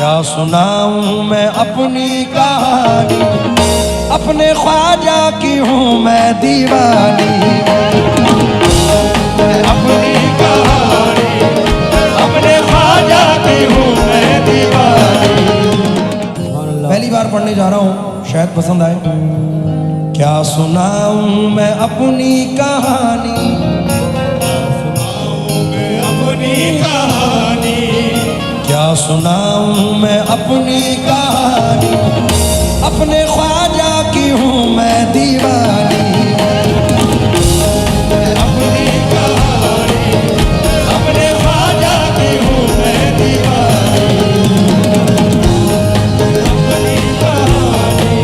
क्या सुनाऊं मैं अपनी कहानी, अपने ख्वाजा की हूँ मैं दीवानी। मैं अपनी कहानी, अपने ख्वाजा की हूँ मैं दीवानी। पहली बार पढ़ने जा रहा हूँ, शायद पसंद आए। क्या सुनाऊं मैं अपनी कहानी, क्या सुनाऊं मैं अपनी कहानी, अपने ख्वाजा की हूँ मैं दीवानी। मैं अपनी कहानी, अपने ख्वाजा की हूँ मैं दीवानी। अपनी कहानी,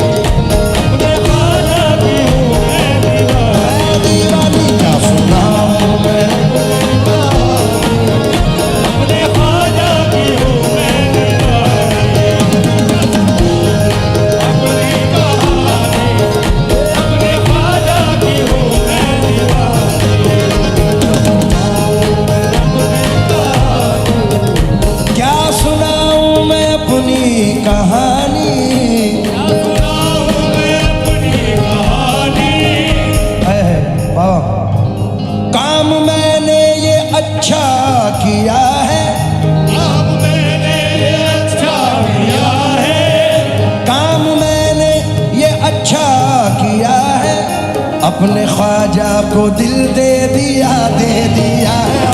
अपने ख्वाजा की हूँ मैं दीवानी। क्या सुनाऊं मैं अपने ख्वाजा की हूँ मैं दीवानी। अपनी कहानी, अपने ख्वाजा की हूँ मैं दीवानी। क्या सुनाऊं मैं अपनी कहानी, काम मैंने ये अच्छा किया है, काम मैंने ये अच्छा किया है, काम मैंने ये अच्छा किया है, अपने ख्वाजा को दिल दे दिया, दे दिया है।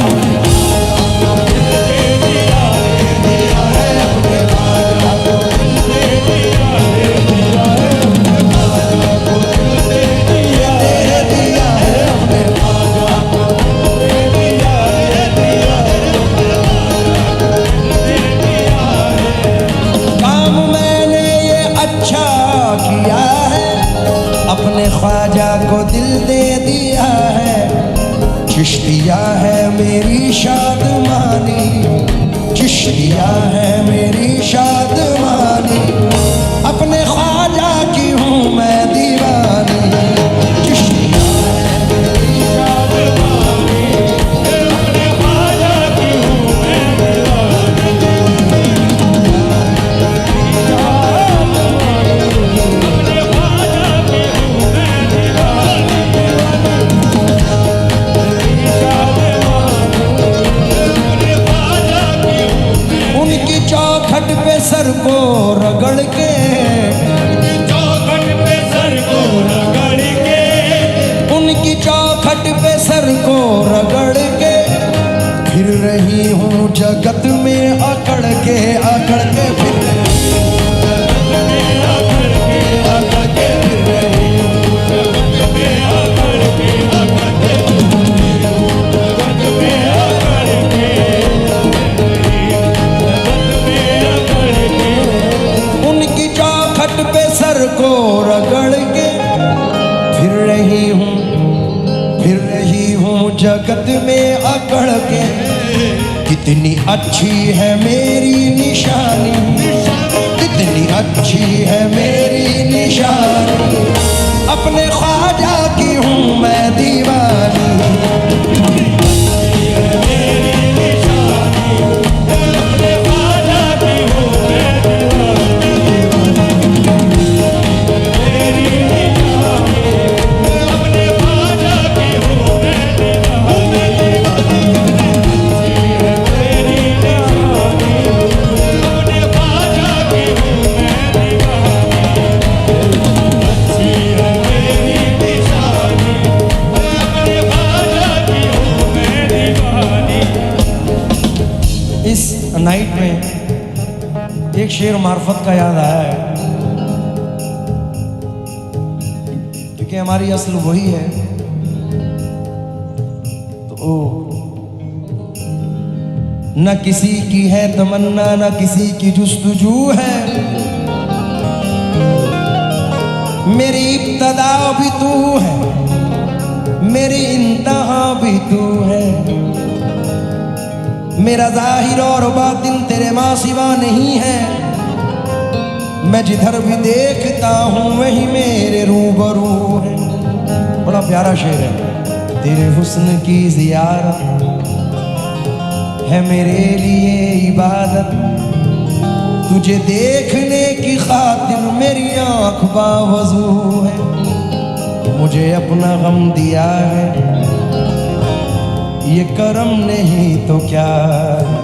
अपने ख्वाजा को दिल दे दिया है, चिश्तिया है मेरी शादमानी, चिश्तिया है मेरी शादमानी। अपने ख्वाजा की हूँ मैं दीवानी, चिश्तिया है मेरी शादमानी, अपने ख्वाजा की हूँ मैं दीवानी। चौखट पे सर को रगड़ के, चौखट पे सर को रगड़ के, उनकी चौखट पे सर को रगड़ के, फिर रही हूँ जगत में अकड़ के, अकड़ के फिर को रगड़ के फिर रही हूँ जगत में अकड़ के। कितनी अच्छी है मेरी निशानी, कितनी अच्छी है मेरी निशानी, अपने ख्वाजा की हूँ मैं दीवानी। नाइट में एक शेर मार्फत का याद आया है, क्योंकि हमारी असल वही है। तो न किसी की है तमन्ना, न किसी की जुस्तजू है, मेरी इब्तदा भी तू है, मेरी इंतहा भी तू है, मेरा जाहिर और बातिन तेरे मां सिवा नहीं है, मैं जिधर भी देखता हूँ वही मेरे रूबरू है। बड़ा प्यारा शेर है। तेरे हुस्न की जियारत है मेरे लिए इबादत, तुझे देखने की खातिर मेरी आँख बावजू है, मुझे अपना गम दिया है, ये करम नहीं तो क्या है।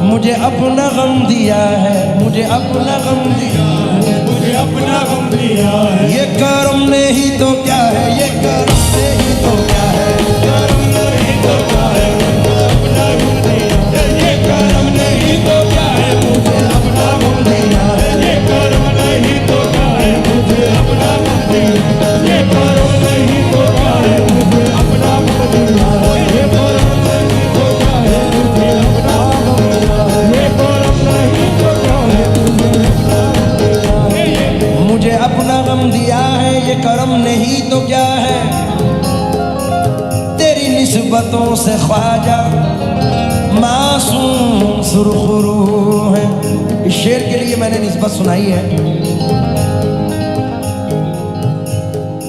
मुझे अपना गम दिया है, मुझे अपना गम दिया है, मुझे अपना गम दिया है, ये करम नहीं तो क्या है, ये करम नहीं तो क्या है, करम नहीं तो क्या है, मुझे अपना गम दिया है, ये करम नहीं तो क्या है, मुझे अपना गम दिया है, ये करम नहीं तो क्या है, मुझे अपना गम दिया है, ये करम नहीं तो क्या है, मुझे अपना गम दिया है, ये करम नहीं तो क्या है, मुझे अपना गम दिया है, ये करम नहीं तो क्या है, मुझे अपना गम दिया है, ये करम नहीं तो क्या है। तेरी निस्बतों से ख्वाजा मासूम सुरखरू है। इस शेर के लिए मैंने निस्बत सुनाई है।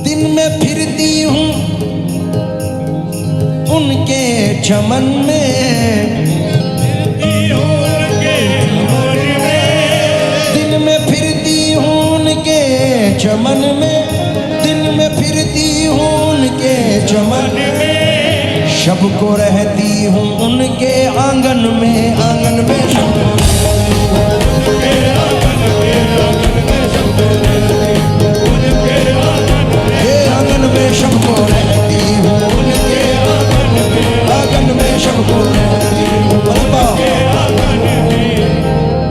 दिन में फिरती हूँ उनके चमन में, दिन में फिरती हूँ उनके चमन में, दिन में फिरती हूँ उनके चमन में, शब को रहती हूँ उनके आंगन में, आंगन में शब को आंगन में शब को रहती हूँ उनके आंगन में शब को रहती हूँ।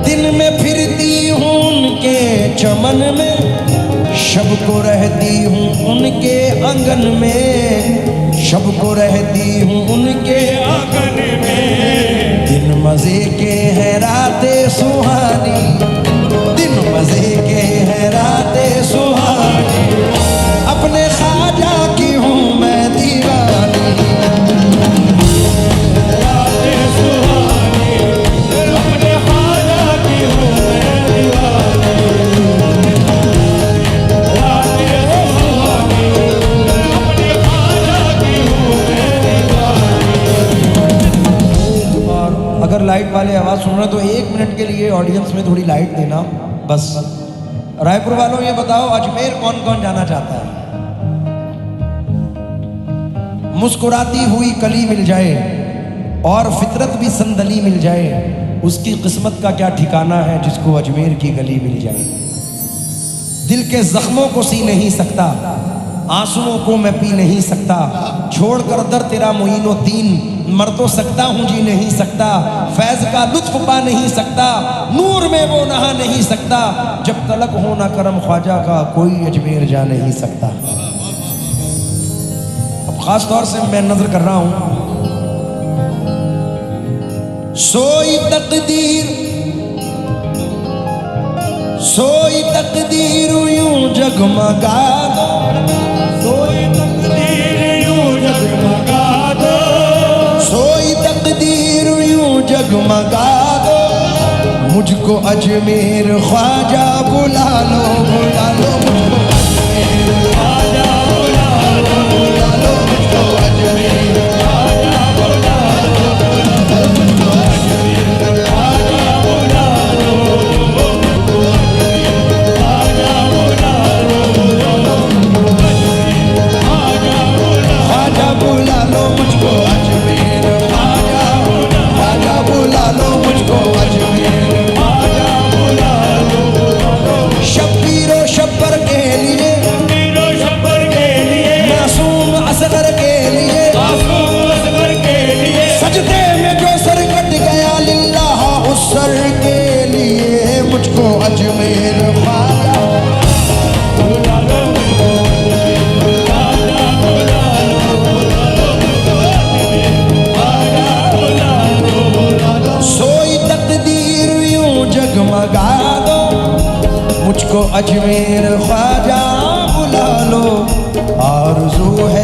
दिन में फिरती हूँ उनके चमन में, शब को रहती हूँ उनके आंगन में, शब को रहती हूँ उनके आंगन में। दिन मजे के हैं रातें सुहानी, दिन मजे के हैं रातें सुहानी, अपने ख्वाजा की हूँ मैं दीवानी, रातें सुहानी, अपने ख्वाजा की हूँ मैं दीवानी, रातें सुहानी, अपने ख्वाजा की हूँ मैं दीवानी। और अगर लाइट वाले आवाज़ सुन रहे हैं तो 1 मिनट के लिए ऑडियंस में थोड़ी लाइट देना बस। रायपुर वालों ये बताओ अजमेर कौन कौन जाना चाहता है? मुस्कुराती हुई कली मिल जाए और फितरत भी संदली मिल जाए, उसकी किस्मत का क्या ठिकाना है जिसको अजमेर की गली मिल जाए। दिल के जख्मों को सी नहीं सकता, आंसुओं को मैं पी नहीं सकता, छोड़कर दर तेरा मोइनुद्दीन मर तो सकता हूँ जी नहीं सकता, फैज का लुत्फ पा नहीं सकता, नूर में वो नहा नहीं सकता, जब तलक हो ना करम ख्वाजा का कोई अजमेर जा नहीं सकता। अब खास तौर से मैं नजर कर रहा हूं, सोई तकदीर यूं जगमगा दो, सोई तकदीर यूं जगमगा दो, सोई तकदीर यूं जगमगा दो, मुझको अजमेर ख्वाजा बुला लो, बुला लो मुझको अजमेर ख्वाजा बुला लो, बुला लो मुझको अजमेर ख्वाजा बुला लो, मुझको अजमेर ख्वाजा बुला लो, ख्वाजा बुला लो, ख्वाजा बुला लो मुझको अजमेर ख्वाजा, ख्वाजा बुला लो मुझको अजमेर, ख्वाजा बुला लो, शब्बीरो शब्बर के लिए, मीरो शब्बर के लिए, मासूम असगर के लिए, मासूम असगर के लिए, सजदे में जो सर कट गया लिल्लाह उस सर के लिए, मुझको अजमेर ख्वाजा बुला लो, ख्वाजा बुला लो, ख्वाजा बुला लो, सोई तकदीर यूं जगमगा दो, मुझको अजमेर ख्वाजा बुला लो, आरज़ू है